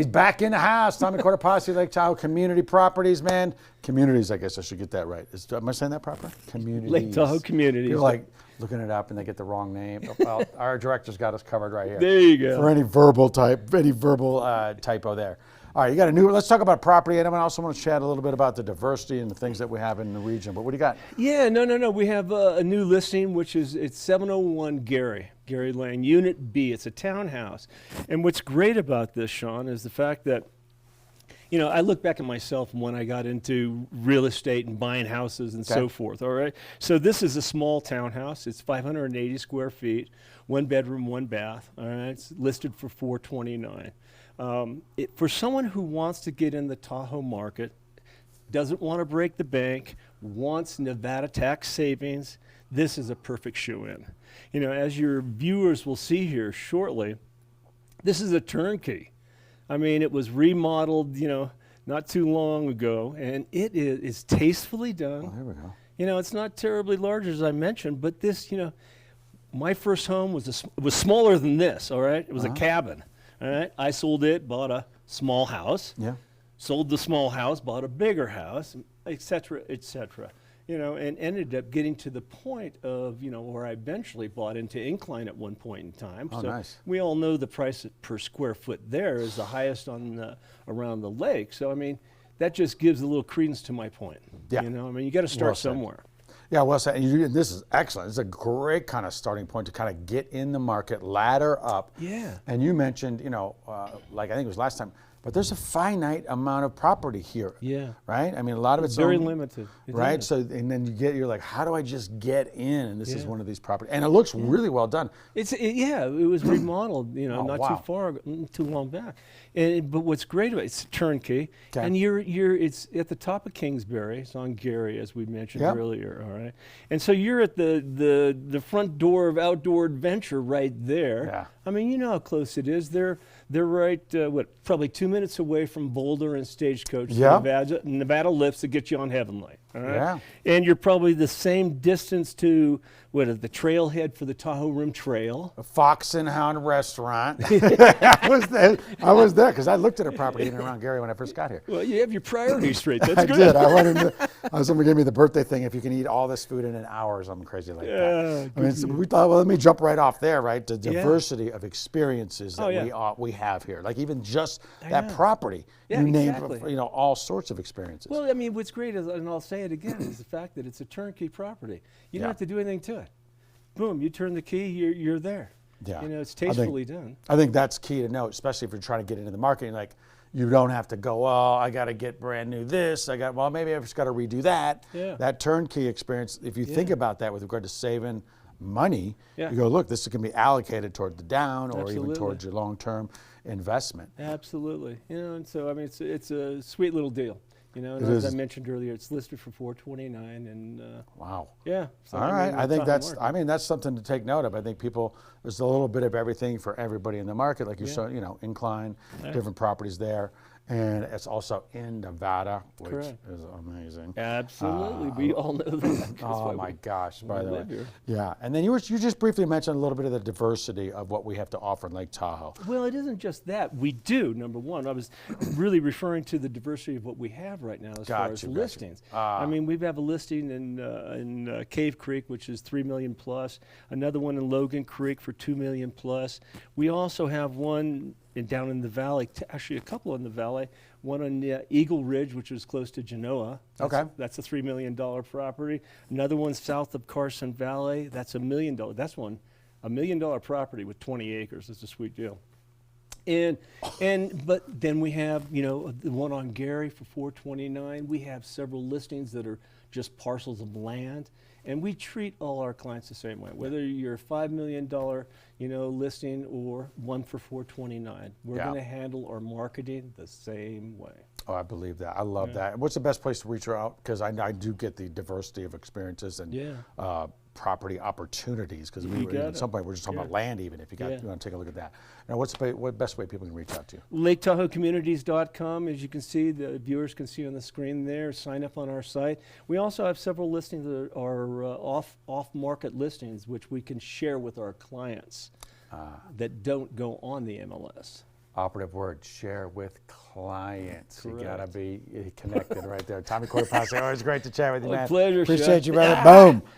He's back in the house. Tommy Cortopassi, Lake Tahoe Community Properties, man. Communities, I guess I should get that right. Am I saying that proper? Communities. Lake Tahoe Communities. You're like looking it up and they get the wrong name. Well, our director's got us covered right here. There you go. For any verbal typo there. All right, you got a new, let's talk about property. And I also want to chat a little bit about the diversity and the things that we have in the region. But what do you got? Yeah, no. We have a new listing, which is, it's 701 Gary Lane, Unit B. It's a townhouse. And what's great about this, Sean, is the fact that, you know, I look back at myself when I got into real estate and buying houses and so forth, all right? So this is a small townhouse. It's 580 square feet, 1 bedroom, 1 bath, all right? It's listed for $429. For someone who wants to get in the Tahoe market, doesn't want to break the bank, wants Nevada tax savings, this is a perfect shoe-in. You know, as your viewers will see here shortly, this is a turnkey. I mean, it was remodeled, you know, not too long ago, and it is tastefully done. Oh, here we go. You know, it's not terribly large, as I mentioned, but this, you know, my first home was smaller than this, all right? It was a cabin, all right? I sold it, bought a small house. Yeah. Sold the small house, bought a bigger house, et cetera, et cetera. You know, and ended up getting to the point of, you know, where I eventually bought into Incline at one point in time. Oh, so nice. we all know the price per square foot there is the highest on around the lake. So, I mean, that just gives a little credence to my point. Yeah. You know, I mean, you got to start somewhere. Yeah, well said. And this is excellent. It's a great kind of starting point to kind of get in the market, ladder up. Yeah. And you mentioned, you know, like I think it was last time, but there's a finite amount of property here. Yeah. Right? I mean, a lot of it's very limited. Right? So, and then you're like, how do I just get in? And this is one of these properties. And it looks really well done. It was remodeled, you know, too long back. But what's great about it's turnkey, and it's at the top of Kingsbury. It's on Gary, as we mentioned earlier. All right, and so you're at the front door of outdoor adventure right there. Yeah. I mean, you know how close it is. They're right, probably 2 minutes away from Boulder and Stagecoach. Nevada lifts to get you on Heavenly. All right? Yeah. And you're probably the same distance to the trailhead for the Tahoe Rim Trail. A Fox and Hound restaurant. I was there because I looked at a property in and around Gary when I first got here. Well, you have your priorities straight. That's good. I did. Somebody gave me the birthday thing. If you can eat all this food in an hour or something crazy like that. I mean, so we thought, well, let me jump right off there, right? The diversity of experiences that we have here. Like even just that property, you named, you know, all sorts of experiences. Well, I mean, what's great is, and I'll say it again, is the fact that it's a turnkey property. You don't have to do anything to it. Boom, you turn the key, you're there. Yeah. You know, it's tastefully done. I think that's key to note, especially if you're trying to get into the market. Like, you don't have to go, well, I got to get brand new this. Maybe I've just got to redo that. Yeah. That turnkey experience, if you think about that with regard to saving money, you go, look, this can be allocated toward the down or even towards your long-term investment. Absolutely. You know, and so, I mean, it's a sweet little deal. You know, and as I mentioned earlier, it's listed for $429, and wow. Yeah. So all right. I think that's something to take note of. I think there's a little bit of everything for everybody in the market, like you saw, you know, Incline, different properties there. And it's also in Nevada, which is amazing. Absolutely, we all know that. Oh my gosh! By the way, yeah. And then you just briefly mentioned a little bit of the diversity of what we have to offer in Lake Tahoe. Well, it isn't just that. We do. Number one, I was really referring to the diversity of what we have right now as far as listings. I mean, we have a listing in Cave Creek, which is $3 million plus. Another one in Logan Creek for $2 million plus. We also have one down in the valley, actually a couple in the valley, one on Eagle Ridge, which is close to Genoa. That's a $3 million property. Another one south of Carson Valley, that's $1 million. That's $1 million property with 20 acres. It's a sweet deal. But then we have, you know, the one on Gary for $429. We have several listings that are just parcels of land. And we treat all our clients the same way, whether you're a $5 million, you know, listing or one for $429. We're going to handle our marketing the same way. Oh, I believe that. I love that. What's the best place to reach out? Because I do get the diversity of experiences and property opportunities. Because at some point we're just talking about land, even if you want to take a look at that. Now, what best way people can reach out to you? LakeTahoeCommunities.com. As you can see, the viewers can see on the screen there. Sign up on our site. We also have several listings that are off-market listings, which we can share with our clients that don't go on the MLS. operative word, share with clients. Correct. You got to be connected right there. Tommy Cortopassi, always great to chat with you, man. Pleasure, Appreciate Sean. you, brother. Boom.